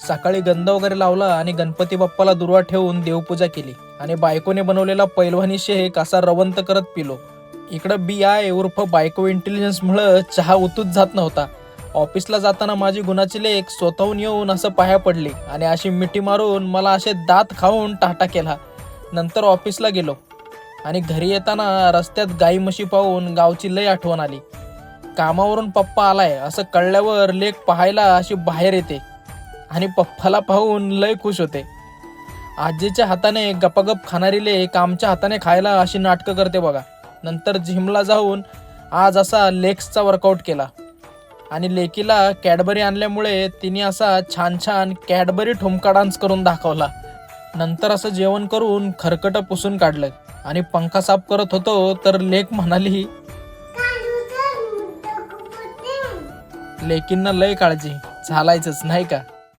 सकाळी गंध वगैरे लावला आणि गणपती बाप्पाला दुर्वा ठेवून देवपूजा केली आणि बायकोने बनवलेला पैलवानी शेक असा रवंत करत पिलो. इकडं BI उर्फ बायको इंटेलिजन्समुळं चहा उतूच जात नव्हता. ऑफिसला जाताना माझी गुणाची लेक स्वतःहून येऊन असं पाया पडली आणि अशी मिठी मारून मला असे दात खाऊन टाटा केला. नंतर ऑफिसला गेलो आणि घरी येताना रस्त्यात गाई म्हशी पाहून गावची लय आठवण आली. कामावरून पप्पा आलाय असं कळल्यावर लेक पाहायला अशी बाहेर येते आणि पप्पाला पाहून लय खुश होते. आजीच्या हाताने गपागप खाणारी लेक आमच्या हाताने खायला अशी नाटकं करते बघा. नंतर जिमला जाऊन आज असा लेग्सचा वर्कआउट केला आणि लेकीला कॅडबरी आणल्यामुळे तिने असा छान छान कॅडबरी ठुमका डान्स करून दाखवला. नंतर असं जेवण करून खरकटं पुसून काढलं आणि पंखा साफ करत होतो तर लेक म्हणाली, लेकींना लय काळजी, चालायचंच नाही का.